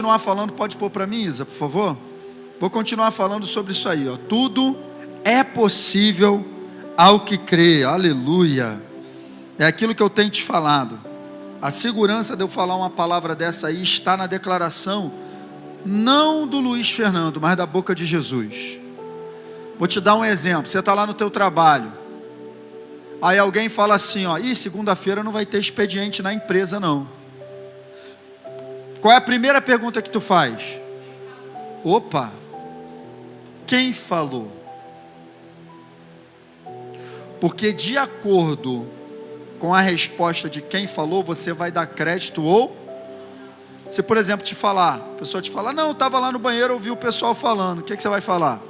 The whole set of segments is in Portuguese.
Continuar falando, pode pôr para mim, Isa, por favor? Vou continuar falando sobre isso aí, ó. Tudo é possível ao que crê, aleluia. É aquilo que eu tenho te falado. A segurança de eu falar uma palavra dessa aí está na declaração, não do Luiz Fernando, mas da boca de Jesus. Vou te dar um exemplo. Você está lá no teu trabalho, aí alguém fala assim, ó, segunda-feira não vai ter expediente na empresa não. Qual é a primeira pergunta que tu faz? Opa, quem falou? Porque de acordo com a resposta de quem falou, você vai dar crédito ou... Se, por exemplo, a pessoa te falar, não, eu estava lá no banheiro, ouvi o pessoal falando, o que você vai falar?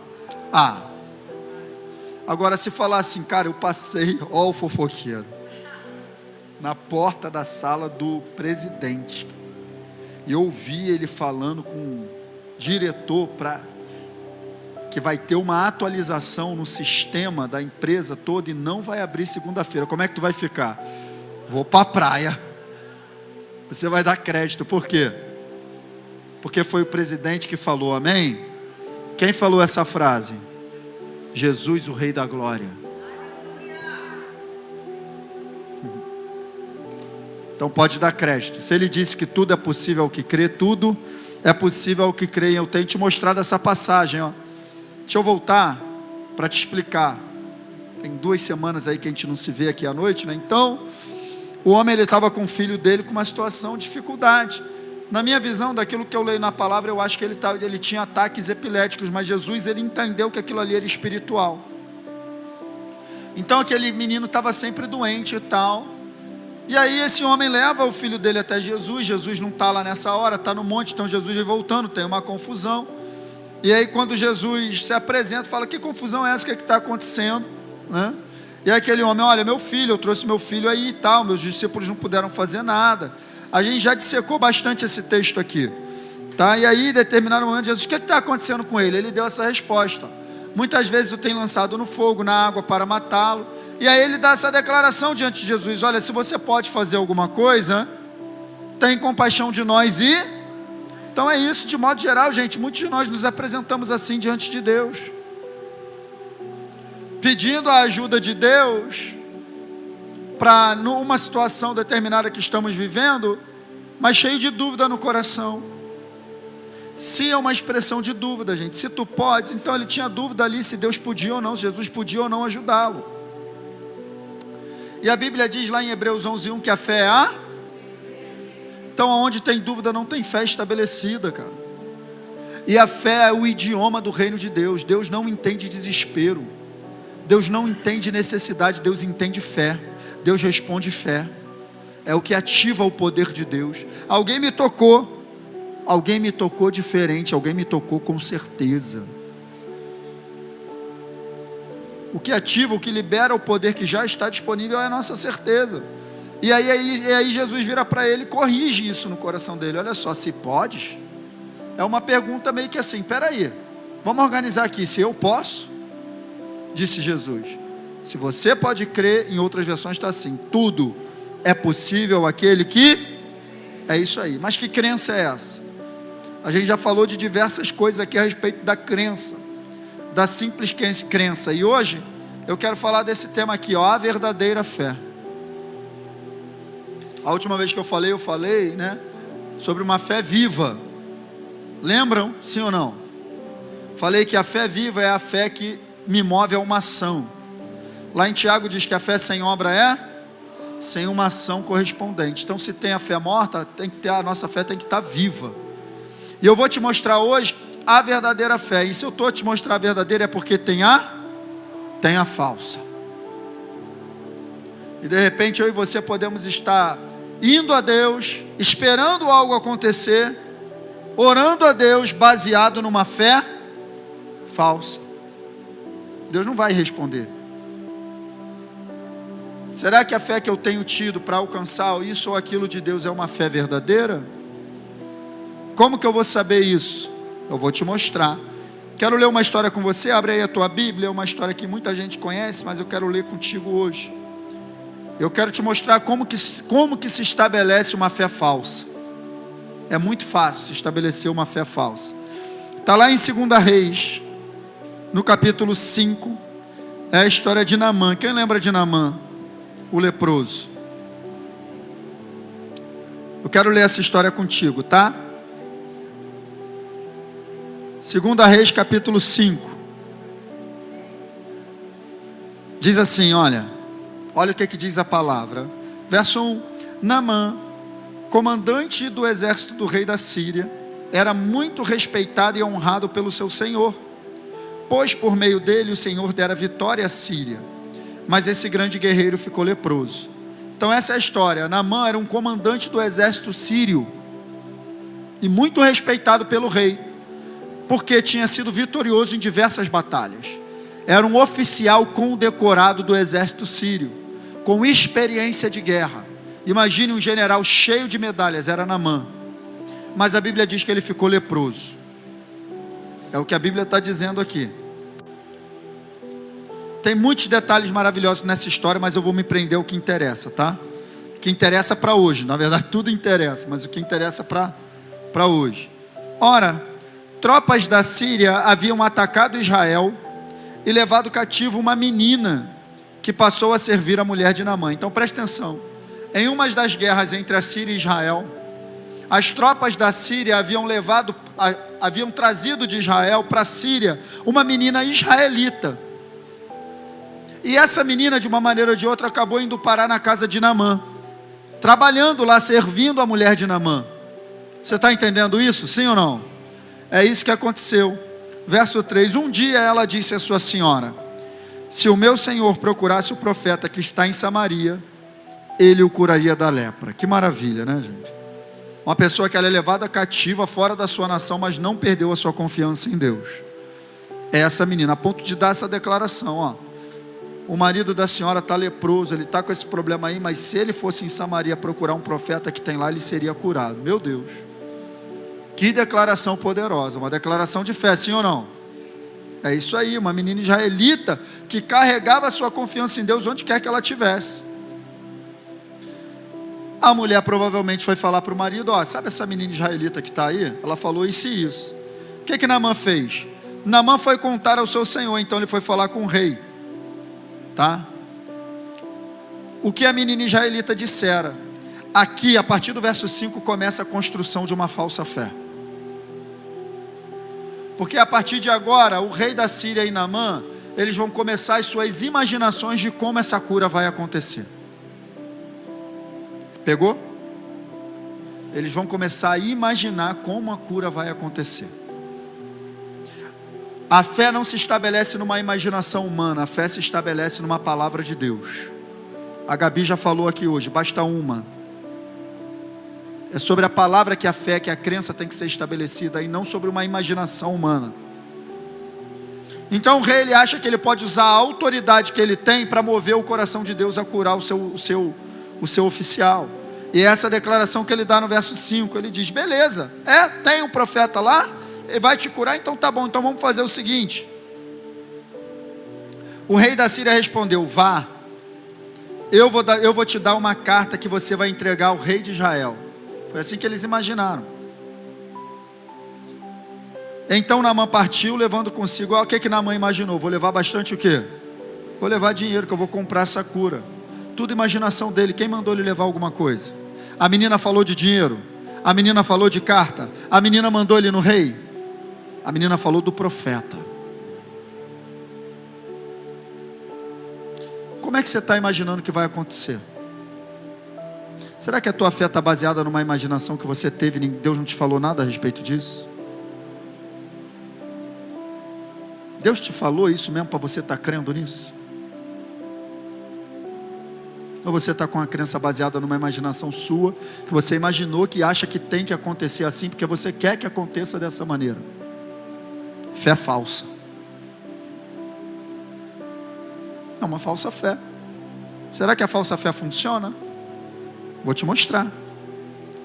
Agora se falar assim, cara, eu passei, ó o fofoqueiro, na porta da sala do presidente, e eu ouvi ele falando com o diretor que vai ter uma atualização no sistema da empresa toda e não vai abrir segunda-feira. Como é que tu vai ficar? Vou para a praia. Você vai dar crédito, por quê? Porque foi o presidente que falou, amém? Quem falou essa frase? Jesus, o Rei da Glória. Então pode dar crédito. Se ele disse que tudo é possível ao que crê, tudo é possível ao que crê. Eu tenho te mostrado essa passagem, ó. Deixa eu voltar para te explicar. Tem 2 semanas aí que a gente não se vê aqui à noite, né? Então, o homem, ele estava com o filho dele com uma situação de dificuldade. Na minha visão, daquilo que eu leio na palavra, eu acho que ele tinha ataques epiléticos, mas Jesus, ele entendeu que aquilo ali era espiritual. Então aquele menino estava sempre doente e tal. E aí esse homem leva o filho dele até Jesus. Jesus não está lá nessa hora, está no monte. Então Jesus vai voltando, tem uma confusão. E aí quando Jesus se apresenta, fala, que confusão é essa, que está acontecendo, né? E aí aquele homem, olha, meu filho, eu trouxe meu filho aí e tal, meus discípulos não puderam fazer nada. A gente já dissecou bastante esse texto aqui, tá? E aí, em determinado momento, Jesus, o que está acontecendo com ele? Ele deu essa resposta. Muitas vezes o tem lançado no fogo, na água para matá-lo. E aí ele dá essa declaração diante de Jesus, olha, se você pode fazer alguma coisa, tem compaixão de nós e... Então é isso, de modo geral, gente, muitos de nós nos apresentamos assim diante de Deus, pedindo a ajuda de Deus, para numa situação determinada que estamos vivendo, mas cheio de dúvida no coração. Se é uma expressão de dúvida, gente, se tu podes, então ele tinha dúvida ali se Deus podia ou não, se Jesus podia ou não ajudá-lo. E a Bíblia diz lá em Hebreus 11:1 que a fé é a... Então onde tem dúvida não tem fé estabelecida, cara. E a fé é o idioma do reino de Deus. Deus não entende desespero, Deus não entende necessidade, Deus entende fé. Deus responde fé. É o que ativa o poder de Deus. Alguém me tocou diferente, alguém me tocou com certeza. O que ativa, o que libera o poder que já está disponível é a nossa certeza. E aí Jesus vira para ele e corrige isso no coração dele. Olha só, se podes, é uma pergunta meio que assim, peraí, vamos organizar aqui, se eu posso, disse Jesus. Se você pode crer, em outras versões está assim, tudo é possível àquele que... É isso aí. Mas que crença é essa? A gente já falou de diversas coisas aqui a respeito da crença, da simples crença. E hoje eu quero falar desse tema aqui, ó, a verdadeira fé. A última vez que eu falei, né, sobre uma fé viva. Lembram? Sim ou não? Falei que a fé viva é a fé que me move a uma ação. Lá em Tiago diz que a fé sem obra é sem uma ação correspondente. Então se tem a fé morta, a nossa fé tem que estar viva. E eu vou te mostrar hoje a verdadeira fé. E se eu estou te mostrar a verdadeira é porque tem a falsa. E de repente eu e você podemos estar indo a Deus, esperando algo acontecer, orando a Deus baseado numa fé falsa. Deus não vai responder. Será que a fé que eu tenho tido para alcançar isso ou aquilo de Deus é uma fé verdadeira? Como que eu vou saber isso? Eu vou te mostrar. Quero ler uma história com você, abre aí a tua Bíblia, é uma história que muita gente conhece, mas eu quero ler contigo hoje. Eu quero te mostrar como que se estabelece uma fé falsa. É muito fácil se estabelecer uma fé falsa. Está lá em 2 Reis, no capítulo 5, é a história de Naamã. Quem lembra de Naamã, o leproso? Eu quero ler essa história contigo, tá? 2 Reis, capítulo 5. Diz assim, olha o que diz a palavra. Verso 1. Naamã, comandante do exército do rei da Síria, era muito respeitado e honrado pelo seu senhor, pois por meio dele o Senhor dera vitória à Síria. Mas esse grande guerreiro ficou leproso. Então essa é a história. Naamã era um comandante do exército sírio e muito respeitado pelo rei, porque tinha sido vitorioso em diversas batalhas. Era um oficial condecorado do exército sírio, com experiência de guerra. Imagine um general cheio de medalhas, era Naamã. Mas a Bíblia diz que ele ficou leproso. É o que a Bíblia está dizendo aqui. Tem muitos detalhes maravilhosos nessa história, mas eu vou me prender ao que interessa, tá? O que interessa para hoje. Na verdade, tudo interessa, mas o que interessa para hoje. Ora, tropas da Síria haviam atacado Israel e levado cativo uma menina que passou a servir a mulher de Naamã. Então presta atenção. Em uma das guerras entre a Síria e Israel, as tropas da Síria haviam trazido de Israel para a Síria uma menina israelita. E essa menina, de uma maneira ou de outra, acabou indo parar na casa de Naamã, trabalhando lá, servindo a mulher de Naamã. Você está entendendo isso? Sim ou não? É isso que aconteceu. Verso 3. Um dia ela disse à sua senhora: se o meu senhor procurasse o profeta que está em Samaria, ele o curaria da lepra. Que maravilha, né, gente? Uma pessoa que ela é levada cativa fora da sua nação, mas não perdeu a sua confiança em Deus. É essa menina, a ponto de dar essa declaração, ó. O marido da senhora está leproso, ele está com esse problema aí, mas se ele fosse em Samaria procurar um profeta que tem lá, ele seria curado. Meu Deus, que declaração poderosa, uma declaração de fé, sim ou não? É isso aí, uma menina israelita que carregava a sua confiança em Deus onde quer que ela estivesse. A mulher provavelmente foi falar para o marido: ó, sabe essa menina israelita que está aí? Ela falou isso e isso. O que Naamã fez? Naamã foi contar ao seu senhor, então ele foi falar com o rei. Tá? O que a menina israelita dissera. Aqui, a partir do verso 5, começa a construção de uma falsa fé. Porque a partir de agora, o rei da Síria e Naamã, eles vão começar as suas imaginações de como essa cura vai acontecer. Pegou? Eles vão começar a imaginar como a cura vai acontecer. A fé não se estabelece numa imaginação humana, a fé se estabelece numa palavra de Deus. A Gabi já falou aqui hoje, basta uma. É sobre a palavra que a fé, que a crença tem que ser estabelecida, e não sobre uma imaginação humana. Então o rei, ele acha que ele pode usar a autoridade que ele tem para mover o coração de Deus a curar o seu oficial. E essa declaração que ele dá no verso 5, ele diz: beleza, tem um profeta lá, ele vai te curar, então tá bom, então vamos fazer o seguinte. O rei da Síria respondeu: vá, eu vou te dar uma carta que você vai entregar ao rei de Israel. Foi assim que eles imaginaram. Então Naamã partiu, levando consigo, o que Naamã imaginou? Vou levar bastante o quê? Vou levar dinheiro, que eu vou comprar essa cura. Tudo imaginação dele. Quem mandou ele levar alguma coisa? A menina falou de dinheiro, a menina falou de carta, a menina mandou ele no rei. A menina falou do profeta. Como é que você está imaginando que vai acontecer? Será que a tua fé está baseada numa imaginação que você teve e Deus não te falou nada a respeito disso? Deus te falou isso mesmo para você estar crendo nisso? Ou você está com a crença baseada numa imaginação sua, que você imaginou, que acha que tem que acontecer assim, porque você quer que aconteça dessa maneira? Fé falsa. É uma falsa fé. Será que a falsa fé funciona? Vou te mostrar.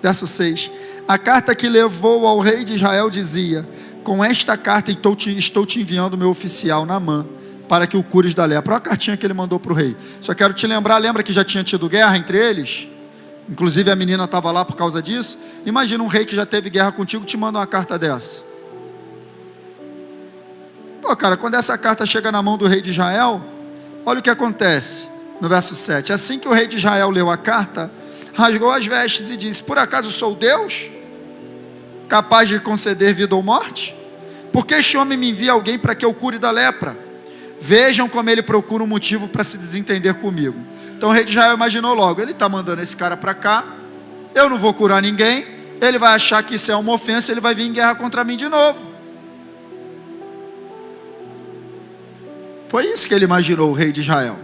Verso 6. A carta que levou ao rei de Israel dizia: com esta carta estou te enviando meu oficial Naamã, para que o cures da lepra. Olha a cartinha que ele mandou para o rei. Só quero te lembra que já tinha tido guerra entre eles? Inclusive a menina estava lá por causa disso. Imagina um rei que já teve guerra contigo te manda uma carta dessa. Pô, cara, quando essa carta chega na mão do rei de Israel, olha o que acontece no verso 7. Assim que o rei de Israel leu a carta, rasgou as vestes e disse: por acaso sou Deus, capaz de conceder vida ou morte? Porque este homem me envia alguém para que eu cure da lepra. Vejam como ele procura um motivo para se desentender comigo. Então o rei de Israel imaginou logo: ele está mandando esse cara para cá, eu não vou curar ninguém, ele vai achar que isso é uma ofensa, ele vai vir em guerra contra mim de novo. Foi isso que ele imaginou, o rei de Israel.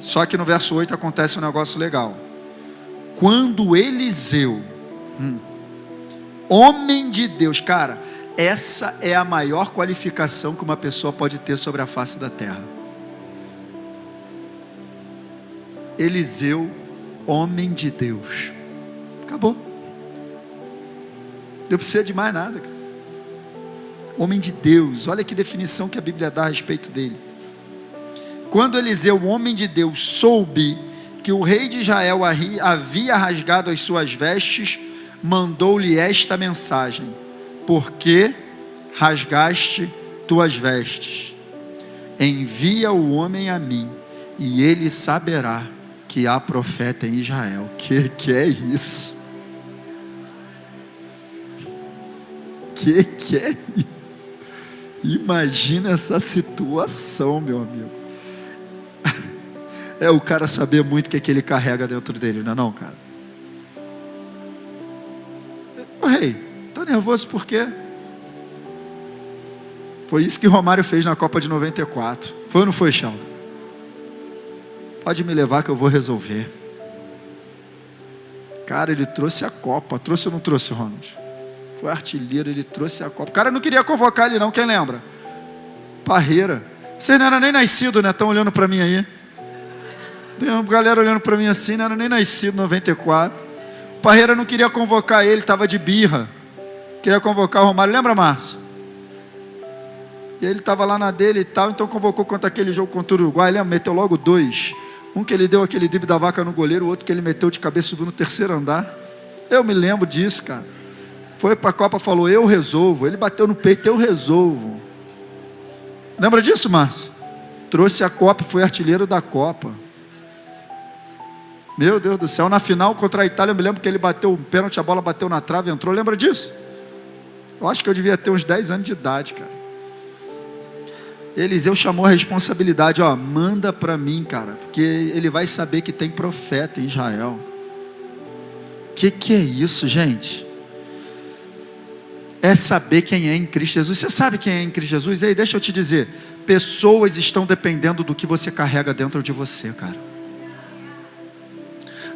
Só que no verso 8 acontece um negócio legal. Quando Eliseu, homem de Deus, cara, essa é a maior qualificação que uma pessoa pode ter sobre a face da terra. Eliseu, homem de Deus. Acabou. Não precisa de mais nada, cara. Homem de Deus, olha que definição que a Bíblia dá a respeito dele. Quando Eliseu, homem de Deus, soube que o rei de Israel havia rasgado as suas vestes, mandou-lhe esta mensagem: por que rasgaste tuas vestes? Envia o homem a mim, e ele saberá que há profeta em Israel. Que é isso? Que é isso? Imagina essa situação, meu amigo. É o cara saber muito o que ele carrega dentro dele, não é não, cara? Ô rei, tá nervoso por quê? Foi isso que Romário fez na Copa de 94. Foi ou não foi, Sheldon? Pode me levar que eu vou resolver. Cara, ele trouxe a Copa. Trouxe ou não trouxe, Ronald? Foi artilheiro, ele trouxe a Copa. O cara não queria convocar ele não, quem lembra? Parreira. Vocês não eram nem nascidos, né? Estão olhando para mim aí. Tem uma galera olhando para mim assim, não era nem nascido em 94. Parreira não queria convocar ele, estava de birra. Queria convocar o Romário. Lembra, Márcio? E ele estava lá na dele e tal, então convocou contra aquele jogo contra o Uruguai. Lembra? Meteu logo 2. Um que ele deu aquele drible da vaca no goleiro, o outro que ele meteu de cabeça subindo no terceiro andar. Eu me lembro disso, cara. Foi para a Copa, falou: eu resolvo. Ele bateu no peito: eu resolvo. Lembra disso, Márcio? Trouxe a Copa, foi artilheiro da Copa. Meu Deus do céu, na final contra a Itália, eu me lembro que ele bateu um pênalti, a bola bateu na trave, entrou. Lembra disso? Eu acho que eu devia ter uns 10 anos de idade, cara. Eliseu chamou a responsabilidade: ó, manda para mim, cara, porque ele vai saber que tem profeta em Israel. Que é isso, gente? É saber quem é em Cristo Jesus. Você sabe quem é em Cristo Jesus? Ei, deixa eu te dizer, pessoas estão dependendo do que você carrega dentro de você, cara.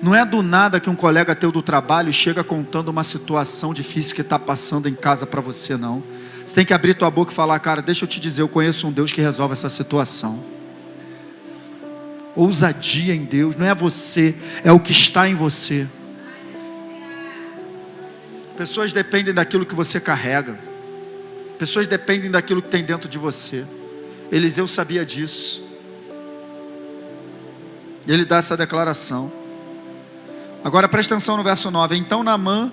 Não é do nada que um colega teu do trabalho chega contando uma situação difícil que está passando em casa para você, não. Você tem que abrir tua boca e falar: cara, deixa eu te dizer, eu conheço um Deus que resolve essa situação. Ousadia em Deus, não é você, é o que está em você. Pessoas dependem daquilo que você carrega. Pessoas dependem daquilo que tem dentro de você. Eliseu sabia disso. Ele dá essa declaração. Agora presta atenção no verso 9. Então Naamã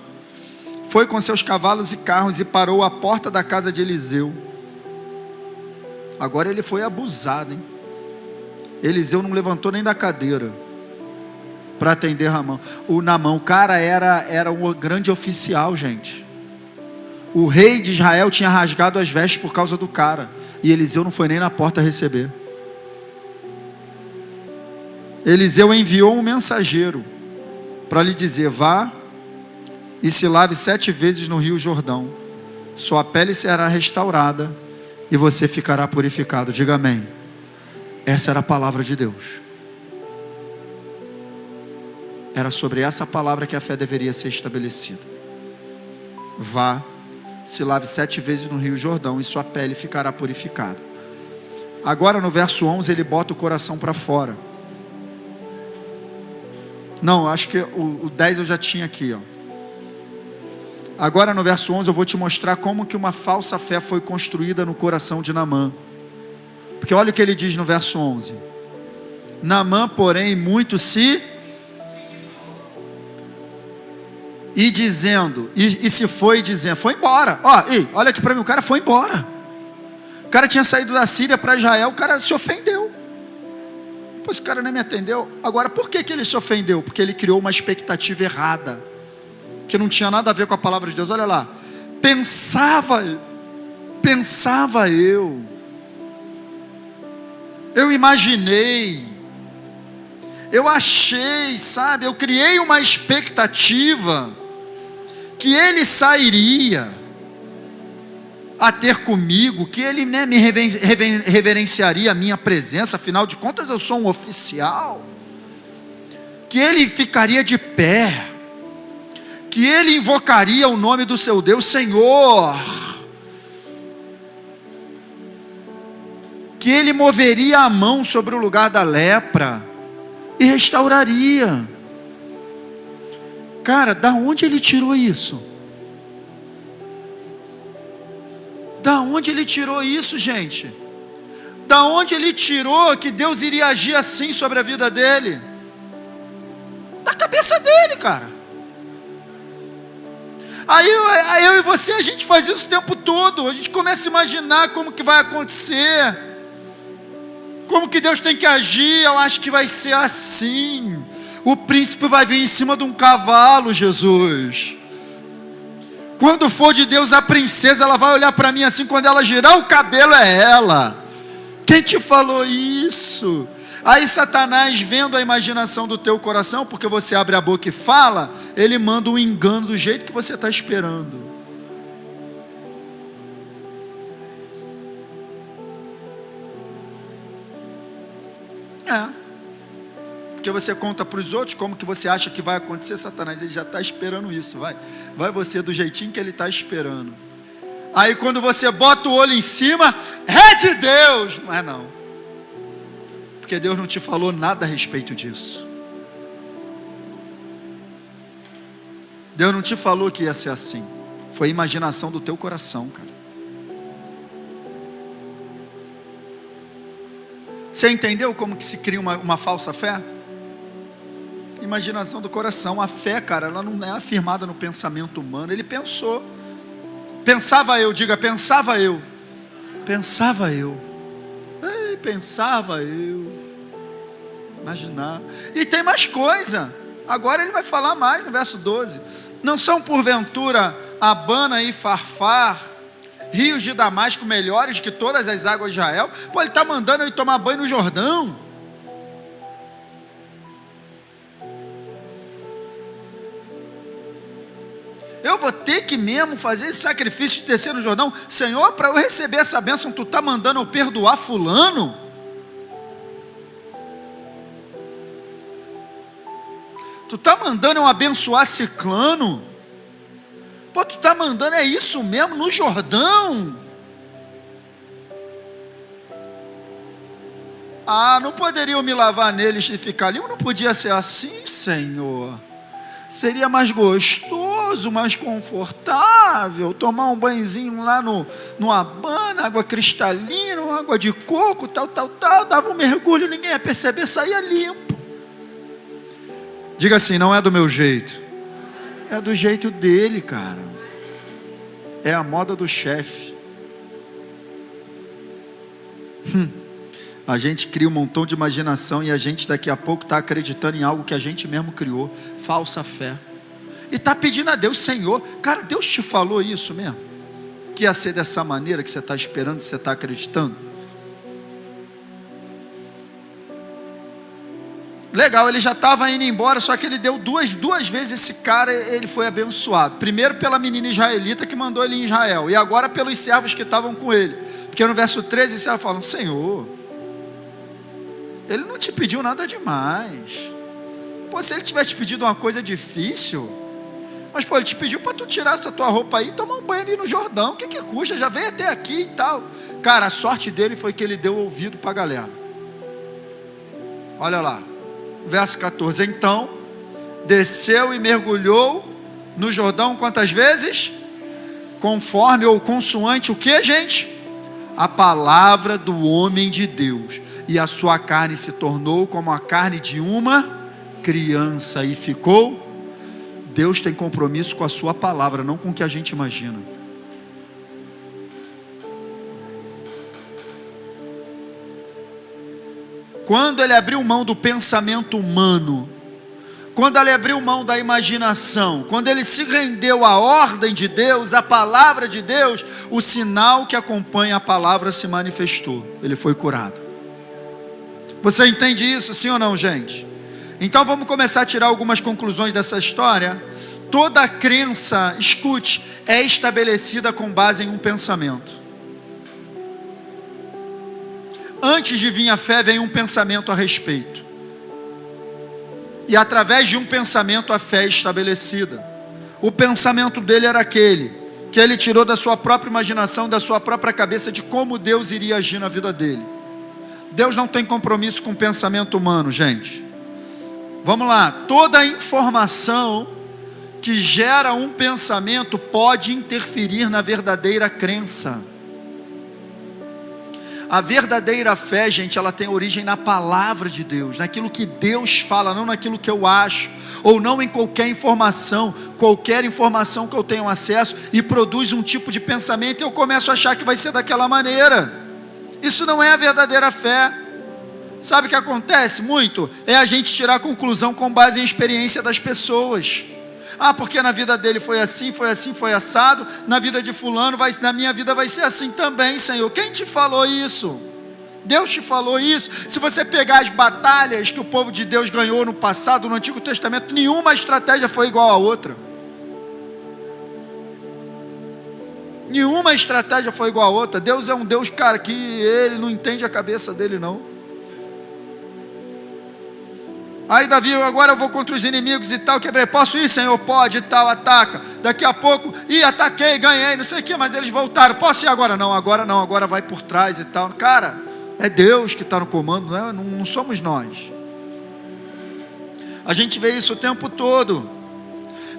foi com seus cavalos e carros e parou à porta da casa de Eliseu. Agora ele foi abusado, hein? Eliseu não levantou nem da cadeira para atender o Naamã. O cara era um grande oficial, gente. O rei de Israel tinha rasgado as vestes por causa do cara, e Eliseu não foi nem na porta receber. Eliseu enviou um mensageiro para lhe dizer: vá e se lave 7 vezes no rio Jordão, sua pele será restaurada e você ficará purificado. Diga amém. Essa era a palavra de Deus. Era sobre essa palavra que a fé deveria ser estabelecida. Vá, se lave 7 vezes no rio Jordão e sua pele ficará purificada. Agora no verso 11 ele bota o coração para fora. Não, acho que o 10 eu já tinha aqui, ó. Agora no verso 11 eu vou te mostrar como que uma falsa fé foi construída no coração de Naamã. Porque olha o que ele diz no verso 11: Naamã, porém, muito se... E dizendo, e se foi dizendo, foi embora. Olha aqui para mim, o cara foi embora. O cara tinha saído da Síria para Israel, o cara se ofendeu. Pô, esse cara nem me atendeu. Agora, por que ele se ofendeu? Porque ele criou uma expectativa errada, que não tinha nada a ver com a palavra de Deus. Olha lá, pensava eu imaginei, eu achei, sabe, eu criei uma expectativa que ele sairia a ter comigo, que ele, né, me reverenciaria a minha presença, afinal de contas eu sou um oficial, que ele ficaria de pé, que ele invocaria o nome do seu Deus, Senhor, que ele moveria a mão sobre o lugar da lepra e restauraria. Cara, da onde ele tirou isso? Da onde ele tirou isso, gente? Da onde ele tirou que Deus iria agir assim sobre a vida dele? Da cabeça dele, cara. Aí eu e você, a gente faz isso o tempo todo. A gente começa a imaginar como que vai acontecer, como que Deus tem que agir. Eu acho que vai ser assim. O príncipe vai vir em cima de um cavalo, Jesus. Quando for de Deus, a princesa, ela vai olhar para mim assim, quando ela girar o cabelo é ela. Quem te falou isso? Aí Satanás, vendo a imaginação do teu coração, porque você abre a boca e fala, ele manda um engano do jeito que você está esperando. Porque você conta para os outros como que você acha que vai acontecer. Satanás, ele já está esperando isso. Vai você do jeitinho que ele está esperando. Aí quando você bota o olho em cima, é de Deus. Mas não, porque Deus não te falou nada a respeito disso. Deus não te falou que ia ser assim. Foi a imaginação do teu coração, cara. Você entendeu como que se cria uma falsa fé? Imaginação do coração. A fé, cara, ela não é afirmada no pensamento humano. Ele pensou. Pensava eu. Imaginar. E tem mais coisa. Agora ele vai falar mais no verso 12. Não são porventura Abana e Farfar, rios de Damasco melhores que todas as águas de Israel? Pô, ele está mandando ele tomar banho no Jordão. Eu vou ter que mesmo fazer esse sacrifício de descer no Jordão? Senhor, para eu receber essa bênção, tu está mandando eu perdoar fulano? Tu está mandando eu abençoar ciclano? Pô, tu está mandando, é isso mesmo, no Jordão? Não poderiam me lavar neles e ficar ali? Não podia ser assim, Senhor. Seria mais gostoso, mais confortável, tomar um banhozinho lá no Abana, água cristalina, água de coco, tal, dava um mergulho, ninguém ia perceber, saía limpo. Diga assim, não é do meu jeito, é do jeito dele, cara. É a moda do chefe. A gente cria um montão de imaginação e a gente daqui a pouco está acreditando em algo que a gente mesmo criou. Falsa fé. E está pedindo a Deus, Senhor, cara, Deus te falou isso mesmo? Que ia ser dessa maneira que você está esperando, que você está acreditando? Legal, ele já estava indo embora, só que ele deu duas vezes esse cara, ele foi abençoado. Primeiro pela menina israelita que mandou ele em Israel, e agora pelos servos que estavam com ele. Porque no verso 13 os servos falam, Senhor, ele não te pediu nada demais. Pô, se ele tivesse pedido uma coisa difícil, mas pô, ele te pediu para tu tirar essa tua roupa aí e tomar um banho ali no Jordão, o que custa? Já veio até aqui e tal. Cara, a sorte dele foi que ele deu ouvido para a galera. Olha lá, verso 14, então, desceu e mergulhou no Jordão quantas vezes? Conforme ou consoante o que, gente? A palavra do homem de Deus. e a sua carne se tornou como a carne de uma criança e ficou. Deus tem compromisso com a sua palavra, não com o que a gente imagina. Quando ele abriu mão do pensamento humano, quando ele abriu mão da imaginação, quando ele se rendeu à ordem de Deus, à palavra de Deus, o sinal que acompanha a palavra se manifestou. Ele foi curado. Você entende isso, sim ou não, gente? Então vamos começar a tirar algumas conclusões dessa história. Toda crença, escute, é estabelecida com base em um pensamento. Antes de vir a fé, vem um pensamento a respeito. E através de um pensamento, a fé é estabelecida. O pensamento dele era aquele, que ele tirou da sua própria imaginação, da sua própria cabeça, de como Deus iria agir na vida dele. Deus não tem compromisso com o pensamento humano, gente. Vamos lá, toda informação que gera um pensamento pode interferir na verdadeira crença. A verdadeira fé, gente, ela tem origem na palavra de Deus, naquilo que Deus fala, não naquilo que eu acho, ou não em qualquer informação que eu tenho acesso e produz um tipo de pensamento e eu começo a achar que vai ser daquela maneira. Isso não é a verdadeira fé. Sabe o que acontece muito? É a gente tirar a conclusão com base em experiência das pessoas. Ah, porque na vida dele foi assim, foi assado, na vida de fulano, na minha vida vai ser assim também, Senhor. Quem te falou isso? Deus te falou isso? Se você pegar as batalhas que o povo de Deus ganhou no passado, no Antigo Testamento, nenhuma estratégia foi igual a outra. Nenhuma estratégia foi igual a outra. Deus é um Deus, cara, que ele não entende a cabeça dele, não. Aí Davi, agora eu vou contra os inimigos e tal, quebrei, posso ir, Senhor? Pode e tal, ataca. Daqui a pouco, ataquei, ganhei, não sei o que, mas eles voltaram, posso ir agora? Não, agora vai por trás e tal. Cara, é Deus que está no comando, não somos nós. A gente vê isso o tempo todo.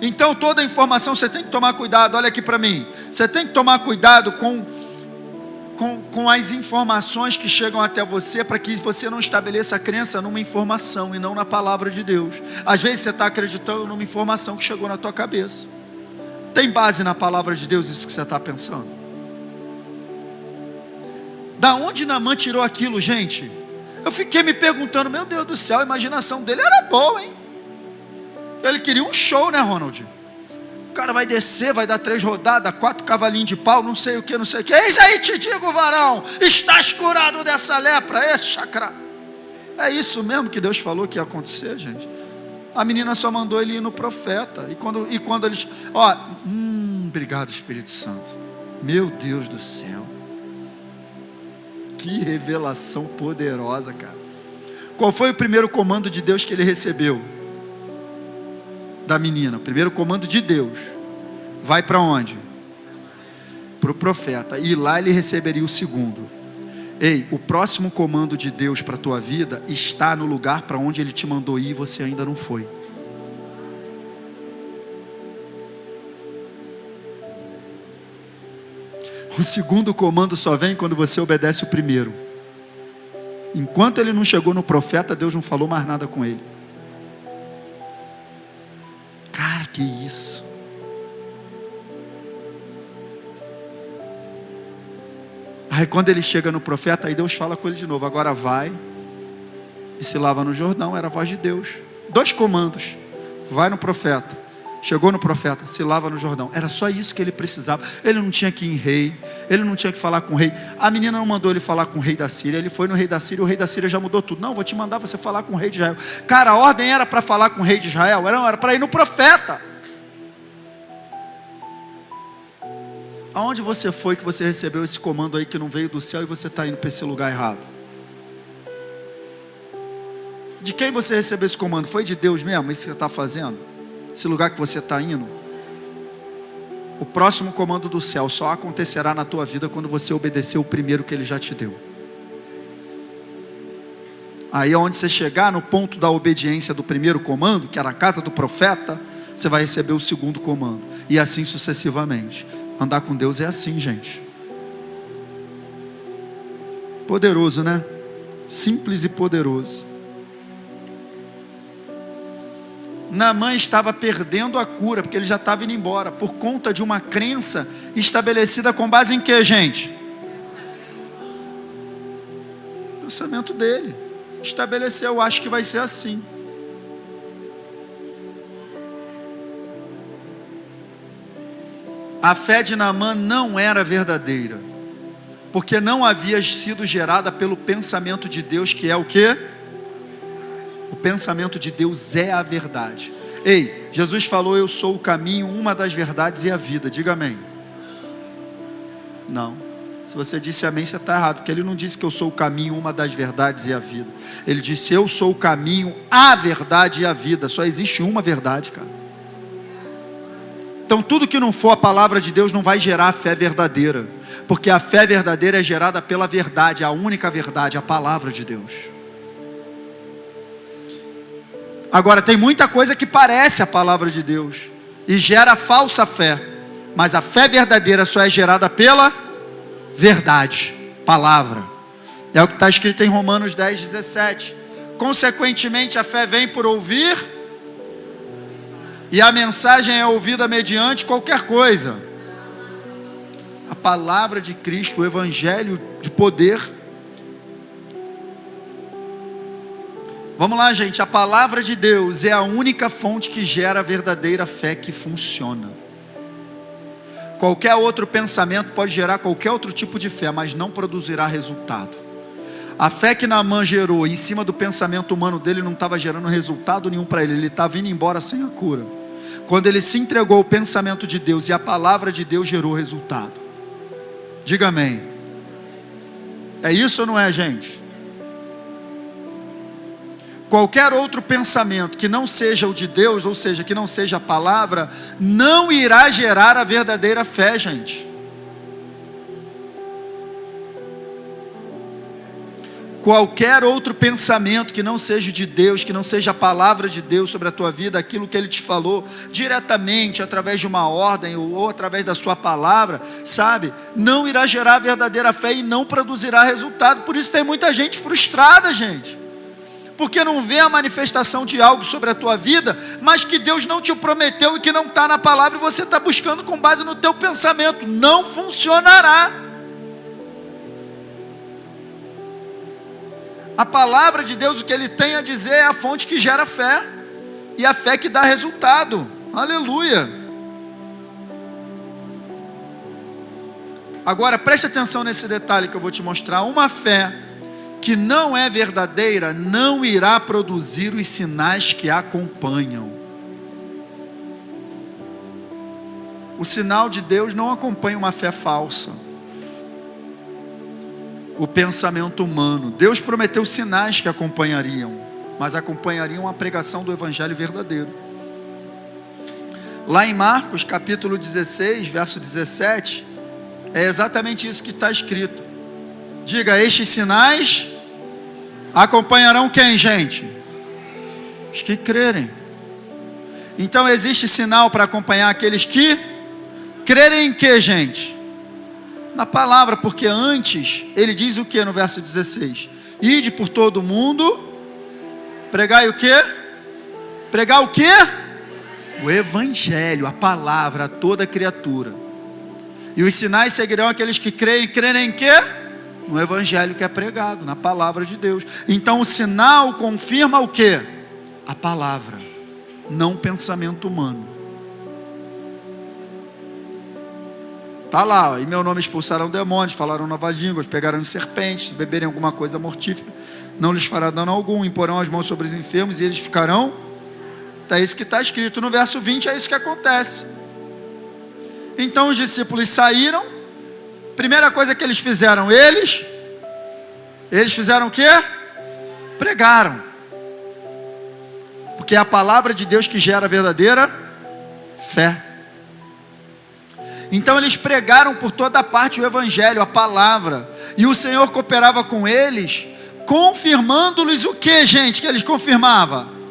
Então toda informação você tem que tomar cuidado, olha aqui para mim. Você tem que tomar cuidado com as informações que chegam até você, para que você não estabeleça a crença numa informação e não na palavra de Deus. Às vezes você está acreditando numa informação que chegou na tua cabeça. Tem base na palavra de Deus isso que você está pensando? Da onde Naamã tirou aquilo, gente? Eu fiquei me perguntando, meu Deus do céu, a imaginação dele era boa, hein? Ele queria um show, né, Ronald? O cara vai descer, vai dar 3 rodadas, 4 cavalinhos de pau, não sei o que. Eis aí te digo, varão, estás curado dessa lepra. Chacra. É isso mesmo que Deus falou que ia acontecer, gente. A menina só mandou ele ir no profeta. E quando eles... obrigado, Espírito Santo. Meu Deus do céu. Que revelação poderosa, cara. Qual foi o primeiro comando de Deus que ele recebeu? Da menina, o primeiro comando de Deus. Vai para onde? Para o profeta. E lá ele receberia o segundo. Ei, o próximo comando de Deus para a tua vida está no lugar para onde ele te mandou ir e você ainda não foi. O segundo comando só vem quando você obedece o primeiro. Enquanto ele não chegou no profeta, Deus não falou mais nada com ele. Cara, que isso? Aí quando ele chega no profeta, aí Deus fala com ele de novo. Agora vai e se lava no Jordão. Era a voz de Deus. 2 comandos. Vai no profeta. Chegou no profeta, se lava no Jordão. Era só isso que ele precisava. Ele não tinha que ir em rei. Ele não tinha que falar com o rei. A menina não mandou ele falar com o rei da Síria. Ele foi no rei da Síria. O rei da Síria já mudou tudo. Não, vou te mandar você falar com o rei de Israel. Cara, a ordem era para falar com o rei de Israel. Era para ir no profeta. Aonde você foi que você recebeu esse comando aí que não veio do céu e você está indo para esse lugar errado? De quem você recebeu esse comando? Foi de Deus mesmo? Isso que você está fazendo? Esse lugar que você está indo? O próximo comando do céu só acontecerá na tua vida quando você obedecer o primeiro que ele já te deu. Aí onde você chegar no ponto da obediência do primeiro comando, que era a casa do profeta, você vai receber o segundo comando. E assim sucessivamente. Andar com Deus é assim, gente. Poderoso, né? Simples e poderoso. Naamã estava perdendo a cura, porque ele já estava indo embora, por conta de uma crença estabelecida com base em quê, gente? O pensamento dele. Estabeleceu, acho que vai ser assim. A fé de Naamã não era verdadeira, porque não havia sido gerada pelo pensamento de Deus, que é o quê? O pensamento de Deus é a verdade. Ei, Jesus falou: eu sou o caminho, uma das verdades e a vida. Diga amém. Não. Se você disse amém, você está errado, porque ele não disse que eu sou o caminho, uma das verdades e a vida. Ele disse: eu sou o caminho, a verdade e a vida. Só existe uma verdade, cara. Então tudo que não for a palavra de Deus não vai gerar a fé verdadeira, porque a fé verdadeira é gerada pela verdade, a única verdade, a palavra de Deus. Agora, tem muita coisa que parece a palavra de Deus e gera falsa fé, mas a fé verdadeira só é gerada pela verdade, palavra. É o que está escrito em Romanos 10:17. Consequentemente, a fé vem por ouvir, e a mensagem é ouvida mediante qualquer coisa. A palavra de Cristo, o evangelho de poder. Vamos lá, gente. A palavra de Deus é a única fonte que gera a verdadeira fé que funciona. Qualquer outro pensamento pode gerar qualquer outro tipo de fé, mas não produzirá resultado. A fé que Naamã gerou em cima do pensamento humano dele não estava gerando resultado nenhum para ele. Ele estava indo embora sem a cura. Quando ele se entregou ao pensamento de Deus e a palavra de Deus gerou resultado. Diga amém. É isso ou não é, gente? Qualquer outro pensamento que não seja o de Deus, ou seja, que não seja a palavra, não irá gerar a verdadeira fé, gente. Qualquer outro pensamento que não seja o de Deus, que não seja a palavra de Deus sobre a tua vida, aquilo que Ele te falou diretamente, através de uma ordem ou através da sua palavra, sabe? Não irá gerar a verdadeira fé e não produzirá resultado. Por isso tem muita gente frustrada, gente. Porque não vê a manifestação de algo sobre a tua vida, mas que Deus não te prometeu e que não está na palavra, e você está buscando com base no teu pensamento. Não funcionará. A palavra de Deus, o que Ele tem a dizer, é a fonte que gera fé, e a fé que dá resultado. Aleluia. Agora preste atenção nesse detalhe que eu vou te mostrar. Uma fé que não é verdadeira não irá produzir os sinais que a acompanham. O sinal de Deus não acompanha uma fé falsa, o pensamento humano. Deus prometeu sinais que acompanhariam, mas acompanhariam a pregação do evangelho verdadeiro. Lá em Marcos capítulo 16, verso 17, é exatamente isso que está escrito. Diga: estes sinais acompanharão quem, gente? Os que crerem. Então existe sinal para acompanhar aqueles que crerem em que, gente? Na palavra, porque antes ele diz o que no verso 16? Ide por todo o mundo, pregai o que? Pregar o que? O evangelho, a palavra a toda criatura. E os sinais seguirão aqueles que creem. Crerem em quê? No evangelho que é pregado, na palavra de Deus. Então o sinal confirma o quê? A palavra, não o pensamento humano. Está lá, em meu nome expulsarão demônios, falaram novas línguas, pegarão serpentes, beberem alguma coisa mortífera, não lhes fará dano algum, imporão as mãos sobre os enfermos e eles ficarão. É isso que está escrito no verso 20, é isso que acontece. Então os discípulos saíram. Primeira coisa que eles fizeram, eles fizeram o quê? Pregaram. Porque é a palavra de Deus que gera a verdadeira fé. Então eles pregaram por toda parte o evangelho, a palavra. E o Senhor cooperava com eles, confirmando-lhes o que, gente, que eles confirmavam?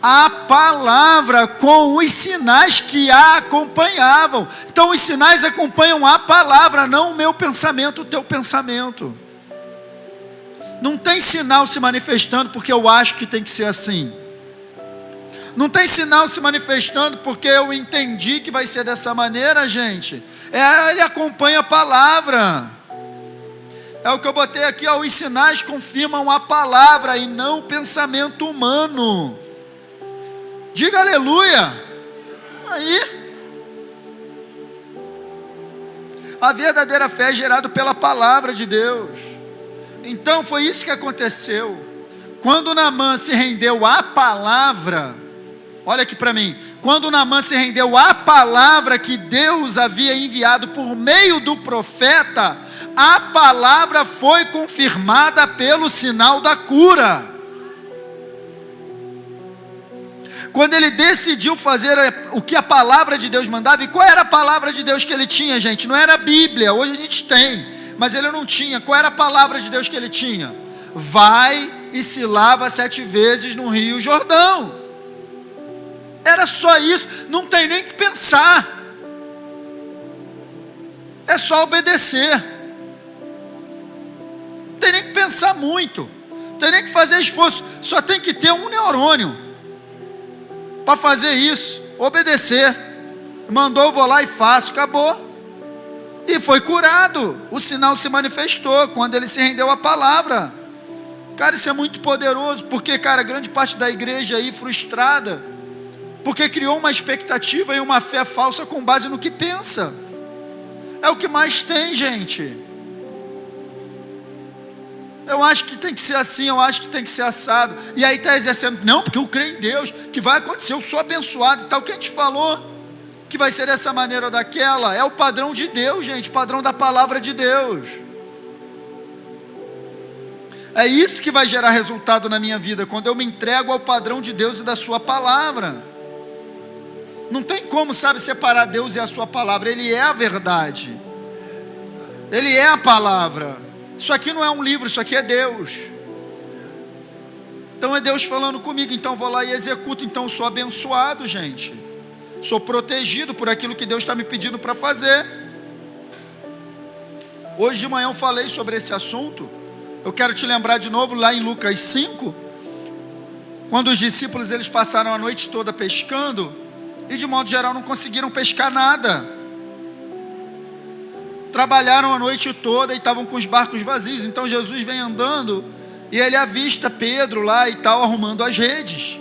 A palavra com os sinais que a acompanhavam. Então os sinais acompanham a palavra, não o meu pensamento, o teu pensamento. Não tem sinal se manifestando porque eu acho que tem que ser assim. Não tem sinal se manifestando porque eu entendi que vai ser dessa maneira, gente. Ele acompanha a palavra. É o que eu botei aqui, ó, os sinais confirmam a palavra e não o pensamento humano. Diga aleluia. Aí. A verdadeira fé é gerada pela palavra de Deus. Então foi isso que aconteceu. Quando Naamã se rendeu à palavra, olha aqui para mim, quando Naamã se rendeu à palavra que Deus havia enviado por meio do profeta, a palavra foi confirmada pelo sinal da cura. Quando ele decidiu fazer o que a palavra de Deus mandava, e qual era a palavra de Deus que ele tinha, gente? Não era a Bíblia, hoje a gente tem, mas ele não tinha. Qual era a palavra de Deus que ele tinha? Vai e se lava 7 vezes no Rio Jordão. Era só isso, não tem nem que pensar. É só obedecer. Não tem nem que pensar muito. Não tem nem que fazer esforço. Só tem que ter um neurônio para fazer isso, obedecer. Mandou, vou lá e faço, acabou. E foi curado. O sinal se manifestou quando ele se rendeu à palavra. Cara, isso é muito poderoso, porque, cara, grande parte da igreja aí frustrada, porque criou uma expectativa e uma fé falsa com base no que pensa. É o que mais tem, gente. Eu acho que tem que ser assim, eu acho que tem que ser assado. E aí está exercendo, não, porque eu creio em Deus, que vai acontecer, eu sou abençoado e tal. O que a gente falou, que vai ser dessa maneira ou daquela, é o padrão de Deus, gente, padrão da palavra de Deus. É isso que vai gerar resultado na minha vida, quando eu me entrego ao padrão de Deus e da sua palavra. Não tem como, sabe, separar Deus e a sua palavra. Ele é a verdade. Ele é a palavra. Isso aqui não é um livro, isso aqui é Deus. Então é Deus falando comigo, então eu vou lá e executo. Então eu sou abençoado, gente. Sou protegido por aquilo que Deus está me pedindo para fazer. Hoje de manhã eu falei sobre esse assunto. Eu quero te lembrar de novo lá em Lucas 5, quando os discípulos eles passaram a noite toda pescando, e de modo geral não conseguiram pescar nada. Trabalharam a noite toda e estavam com os barcos vazios. Então Jesus vem andando e ele avista Pedro lá e tal, arrumando as redes.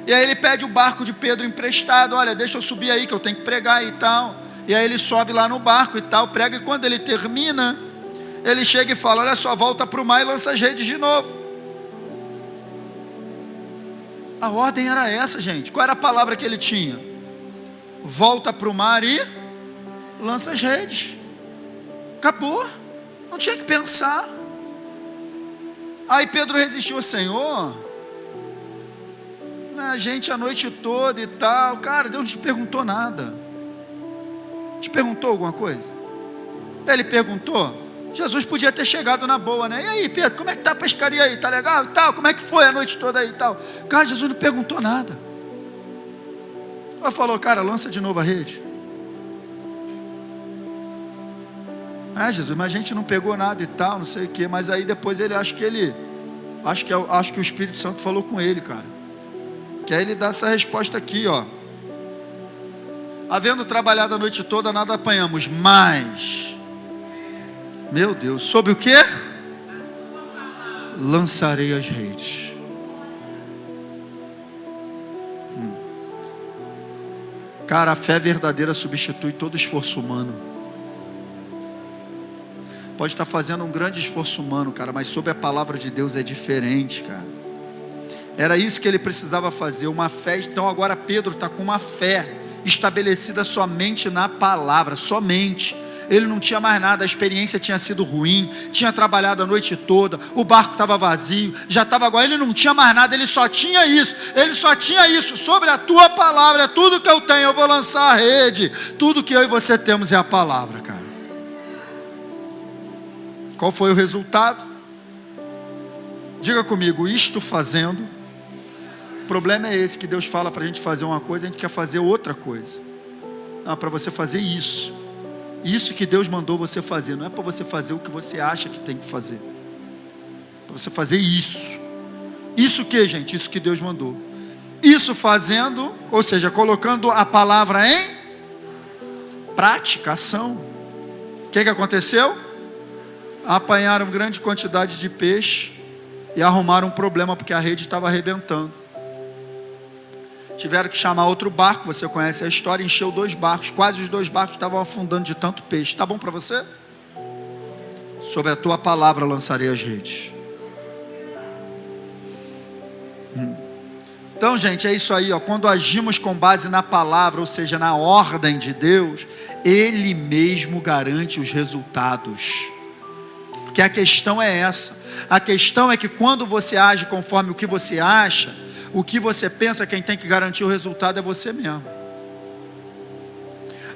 E aí ele pede o barco de Pedro emprestado. Olha, deixa eu subir aí que eu tenho que pregar e tal. E aí ele sobe lá no barco e tal, prega. E quando ele termina, ele chega e fala, olha só, volta para o mar e lança as redes de novo. A ordem era essa, gente. Qual era a palavra que ele tinha? Volta para o mar e lança as redes. Acabou, não tinha que pensar. Aí Pedro resistiu, Senhor, a gente a noite toda e tal. Cara, Deus não te perguntou nada. Te perguntou alguma coisa? Ele perguntou. Jesus podia ter chegado na boa, né? E aí, Pedro, como é que tá a pescaria aí? Tá legal e tal? Como é que foi a noite toda aí e tal? Cara, Jesus não perguntou nada. Ele falou, cara, lança de novo a rede. Jesus, mas a gente não pegou nada e tal, não sei o que. Mas aí depois acho que o Espírito Santo falou com ele, cara. Que aí ele dá essa resposta aqui, ó. Havendo trabalhado a noite toda, nada apanhamos, mas, meu Deus, sobre o que? Lançarei as redes. Cara, a fé verdadeira substitui todo esforço humano. Pode estar fazendo um grande esforço humano, cara, mas sobre a palavra de Deus é diferente, cara. Era isso que ele precisava fazer, uma fé. Então agora Pedro está com uma fé estabelecida somente na palavra, somente. Ele não tinha mais nada, a experiência tinha sido ruim, tinha trabalhado a noite toda, o barco estava vazio, já estava agora, ele não tinha mais nada, ele só tinha isso, sobre a tua palavra, tudo que eu tenho, eu vou lançar a rede. Tudo que eu e você temos é a palavra, cara. Qual foi o resultado? Diga comigo, isto fazendo. O problema é esse, que Deus fala para a gente fazer uma coisa, a gente quer fazer outra coisa. Não, para você fazer isso. Isso que Deus mandou você fazer, não é para você fazer o que você acha que tem que fazer. para você fazer isso. Isso que, gente? Isso que Deus mandou. Isso fazendo, ou seja, colocando a palavra em prática, ação. O que aconteceu? Apanharam grande quantidade de peixe e arrumaram um problema, porque a rede estava arrebentando. Tiveram que chamar outro barco, você conhece a história, encheu 2 barcos, quase os 2 barcos estavam afundando de tanto peixe. Tá bom para você? Sobre a tua palavra lançarei as redes. Então, gente, é isso aí, ó. Quando agimos com base na palavra, ou seja, na ordem de Deus, Ele mesmo garante os resultados. Porque a questão é essa. A questão é que quando você age conforme o que você acha, o que você pensa, quem tem que garantir o resultado é você mesmo.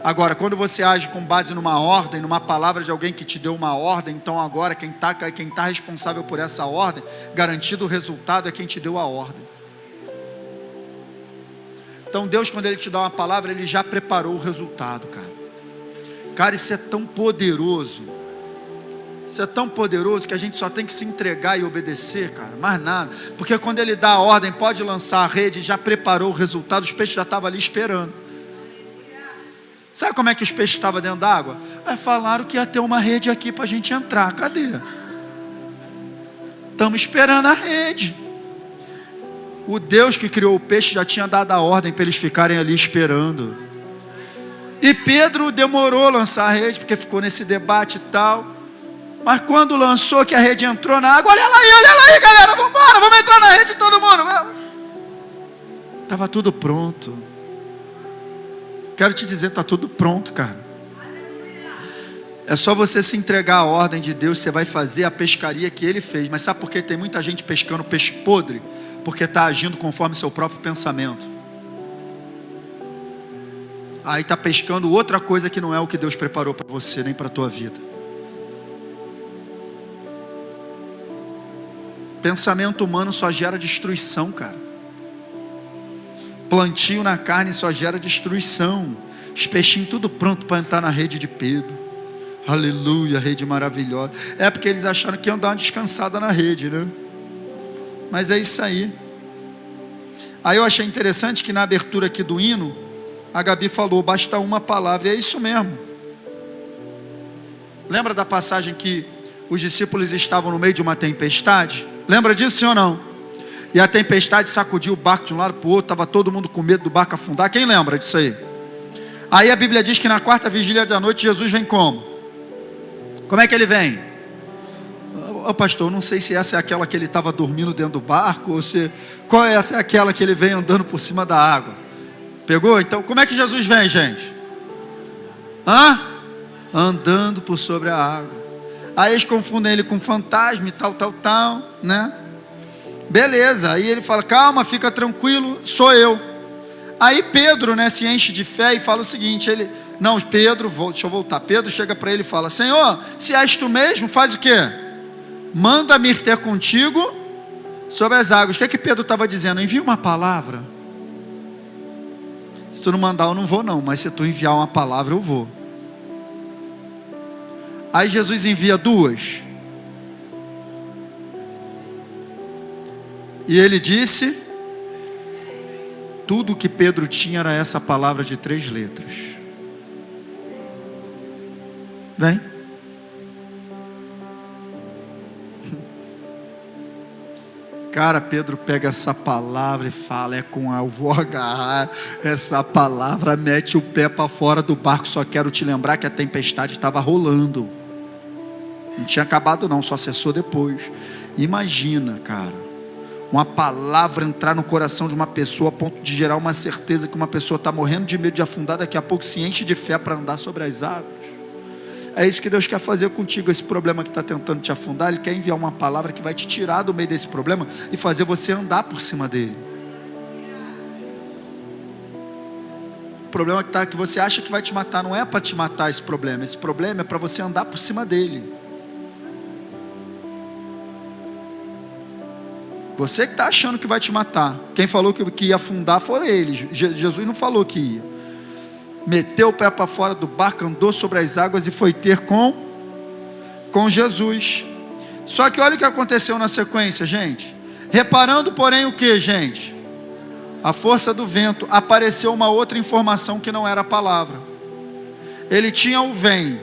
Agora, quando você age com base numa ordem, numa palavra de alguém que te deu uma ordem, então agora quem está responsável por essa ordem, garantido o resultado, é quem te deu a ordem. Então Deus, quando Ele te dá uma palavra, Ele já preparou o resultado, cara. Cara, isso é tão poderoso. Isso é tão poderoso que a gente só tem que se entregar e obedecer, cara, mais nada. Porque quando Ele dá a ordem, pode lançar a rede, já preparou o resultado, os peixes já estavam ali esperando. Sabe como é que os peixes estavam dentro d'água? Falaram que ia ter uma rede aqui para a gente entrar, cadê? Estamos esperando a rede. O Deus que criou o peixe já tinha dado a ordem para eles ficarem ali esperando. E Pedro demorou a lançar a rede, porque ficou nesse debate e tal. Mas quando lançou, que a rede entrou na água, olha lá aí galera, vamos embora, vamos entrar na rede todo mundo. Estava tudo pronto. Quero te dizer, está tudo pronto, cara. É só você se entregar à ordem de Deus, você vai fazer a pescaria que Ele fez. Mas sabe por que tem muita gente pescando peixe podre? Porque está agindo conforme seu próprio pensamento. Aí está pescando outra coisa que não é o que Deus preparou para você, nem para a tua vida. Pensamento humano só gera destruição, cara. Plantio na carne só gera destruição. Os peixinhos tudo pronto para entrar na rede de Pedro. Aleluia, rede maravilhosa. É porque eles acharam que iam dar uma descansada na rede, né? Mas é isso aí. Aí eu achei interessante que na abertura aqui do hino, a Gabi falou, basta uma palavra. E é isso mesmo. Lembra da passagem que os discípulos estavam no meio de uma tempestade? Lembra disso, sim ou não? E a tempestade sacudiu o barco de um lado para o outro, estava todo mundo com medo do barco afundar. Quem lembra disso aí? Aí a Bíblia diz que na 4ª vigília da noite, Jesus vem como? Como é que Ele vem? Pastor, não sei se essa é aquela que Ele estava dormindo dentro do barco, ou se... Qual é essa? É aquela que Ele vem andando por cima da água. Pegou? Então, como é que Jesus vem, gente? Andando por sobre a água. Aí eles confundem Ele com fantasma e tal, né? Beleza, aí Ele fala, calma, fica tranquilo, sou eu. Aí Pedro, né, se enche de fé e fala o seguinte, deixa eu voltar. Pedro chega para ele e fala, Senhor, se és tu mesmo, faz o quê? Manda-me ir ter contigo sobre as águas. O que Pedro estava dizendo? Envia uma palavra. Se tu não mandar, eu não vou não, mas se tu enviar uma palavra, eu vou. Aí Jesus envia 2. E Ele disse, tudo que Pedro tinha era essa palavra de 3 letras. Vem. Cara, Pedro pega essa palavra e fala, eu vou agarrar essa palavra, mete o pé para fora do barco. Só quero te lembrar que a tempestade estava rolando. Não tinha acabado não, só cessou depois. Imagina, cara, uma palavra entrar no coração de uma pessoa a ponto de gerar uma certeza que uma pessoa está morrendo de medo de afundar, daqui a pouco se enche de fé para andar sobre as águas. É isso que Deus quer fazer contigo. Esse problema que está tentando te afundar, Ele quer enviar uma palavra que vai te tirar do meio desse problema e fazer você andar por cima dele. O problema que você acha que vai te matar, não é para te matar esse problema. Esse problema é para você andar por cima dele. Você que está achando que vai te matar. Quem falou que ia afundar foram eles. Jesus não falou que ia. Meteu o pé para fora do barco, andou sobre as águas e foi ter com Jesus. Só que olha o que aconteceu na sequência, gente. Reparando, porém, o que, gente? A força do vento. Apareceu uma outra informação que não era a palavra. Ele tinha o vem,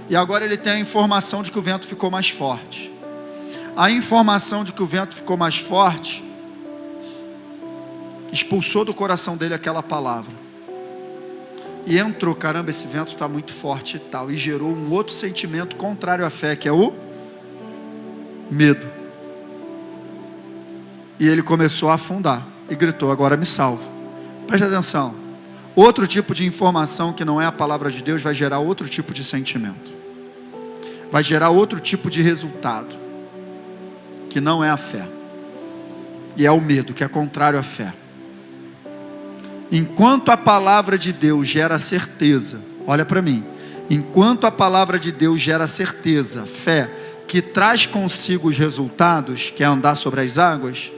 e agora ele tem a informação de que o vento ficou mais forte. A informação de que o vento ficou mais forte expulsou do coração dele aquela palavra. E entrou, caramba, esse vento está muito forte e tal. E gerou um outro sentimento contrário à fé, que é o medo. E ele começou a afundar. E gritou, agora me salvo. Preste atenção. Outro tipo de informação que não é a palavra de Deus vai gerar outro tipo de sentimento. Vai gerar outro tipo de resultado. Que não é a fé. E é o medo, que é contrário à fé. Enquanto a palavra de Deus gera certeza, olha para mim, enquanto a palavra de Deus gera certeza, fé, que traz consigo os resultados, que é andar sobre as águas,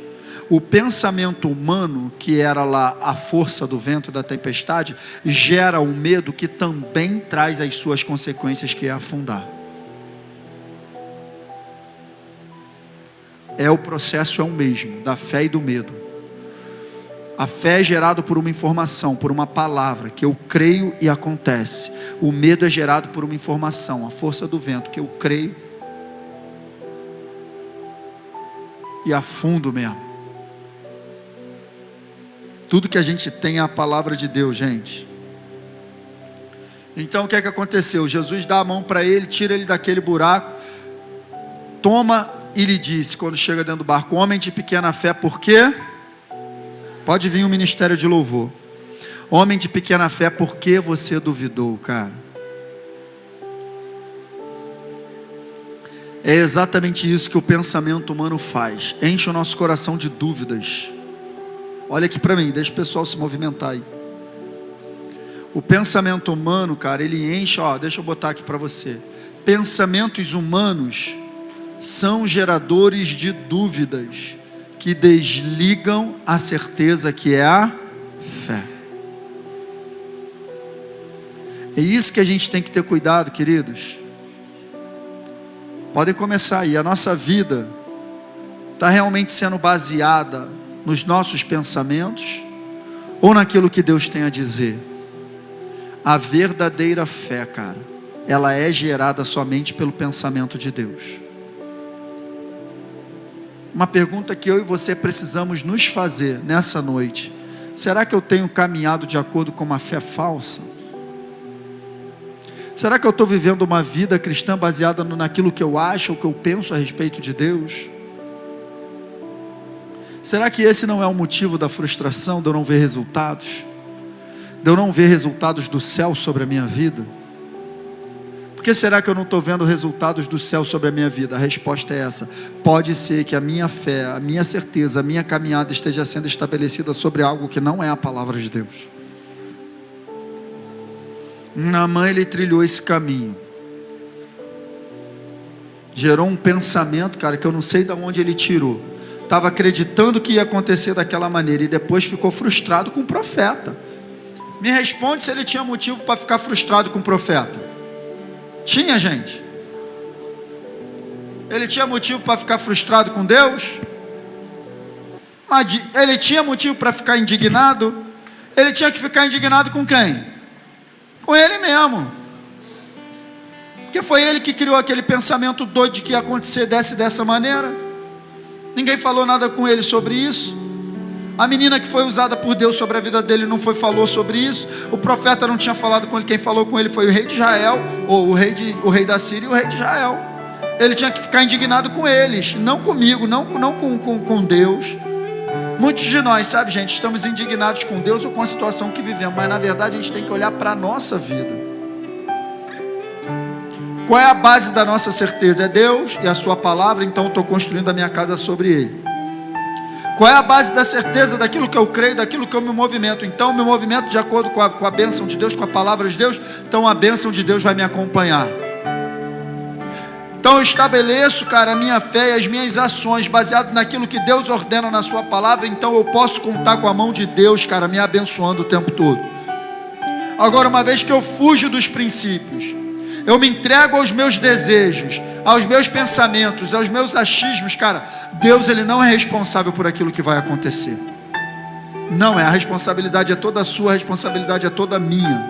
o pensamento humano, que era lá a força do vento da tempestade, gera o medo que também traz as suas consequências, que é afundar. O processo é o mesmo, da fé e do medo. A fé é gerada por uma informação, por uma palavra, que eu creio e acontece. O medo é gerado por uma informação, a força do vento, que eu creio e afundo mesmo. Tudo que a gente tem é a palavra de Deus, gente. Então o que é que aconteceu? Jesus dá a mão para ele, tira ele daquele buraco, toma e lhe disse, quando chega dentro do barco, homem de pequena fé, por quê? Pode vir um ministério de louvor. Homem de pequena fé, por que você duvidou, cara? É exatamente isso que o pensamento humano faz. Enche o nosso coração de dúvidas. Olha aqui para mim, deixa o pessoal se movimentar aí. O pensamento humano, cara, ele enche, deixa eu botar aqui para você. Pensamentos humanos são geradores de dúvidas que desligam a certeza que é a fé. É isso que a gente tem que ter cuidado, queridos. Podem começar aí. A nossa vida está realmente sendo baseada nos nossos pensamentos ou naquilo que Deus tem a dizer? A verdadeira fé, cara, ela é gerada somente pelo pensamento de Deus. Uma pergunta que eu e você precisamos nos fazer nessa noite: será que eu tenho caminhado de acordo com uma fé falsa? Será que eu estou vivendo uma vida cristã baseada naquilo que eu acho ou que eu penso a respeito de Deus? Será que esse não é o motivo da frustração, de eu não ver resultados? De eu não ver resultados do céu sobre a minha vida? Por que será que eu não estou vendo resultados do céu sobre a minha vida? A resposta é essa: pode ser que a minha fé, a minha certeza, a minha caminhada esteja sendo estabelecida sobre algo que não é a palavra de Deus. Naamã, ele trilhou esse caminho, gerou um pensamento, cara, que eu não sei de onde ele tirou. Estava acreditando que ia acontecer daquela maneira e depois ficou frustrado com o profeta. Me responde se ele tinha motivo para ficar frustrado com o profeta. Tinha, gente? Ele tinha motivo para ficar frustrado com Deus? Ele tinha motivo para ficar indignado? Ele tinha que ficar indignado com quem? Com ele mesmo. Porque foi ele que criou aquele pensamento doido de que ia acontecer dessa maneira. Ninguém falou nada com ele sobre isso. A menina que foi usada por Deus sobre a vida dele falou sobre isso. O profeta não tinha falado com ele. Quem falou com ele foi o rei de Israel, ou o rei da Síria e o rei de Israel. Ele tinha que ficar indignado com eles, não comigo, não com Deus. Muitos de nós, sabe, gente, estamos indignados com Deus ou com a situação que vivemos, mas na verdade a gente tem que olhar para a nossa vida. Qual é a base da nossa certeza? É Deus e a sua palavra, então eu estou construindo a minha casa sobre Ele. Qual é a base da certeza daquilo que eu creio, daquilo que eu me movimento? Então eu me movimento de acordo com a bênção de Deus, com a palavra de Deus, então a bênção de Deus vai me acompanhar. Então eu estabeleço, cara, a minha fé e as minhas ações baseado naquilo que Deus ordena na sua palavra, então eu posso contar com a mão de Deus, cara, me abençoando o tempo todo. Agora, uma vez que eu fujo dos princípios eu me entrego aos meus desejos, aos meus pensamentos, aos meus achismos, cara, Deus, Ele não é responsável por aquilo que vai acontecer. Não é, a responsabilidade é toda sua, a responsabilidade é toda minha.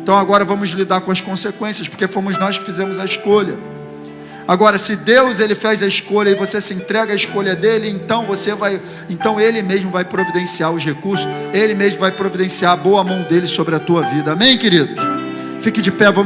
Então agora vamos lidar com as consequências, porque fomos nós que fizemos a escolha. Agora, se Deus, Ele fez a escolha e você se entrega à escolha dEle, então Ele mesmo vai providenciar os recursos, Ele mesmo vai providenciar a boa mão dEle sobre a tua vida. Amém, queridos? Fique de pé, vamos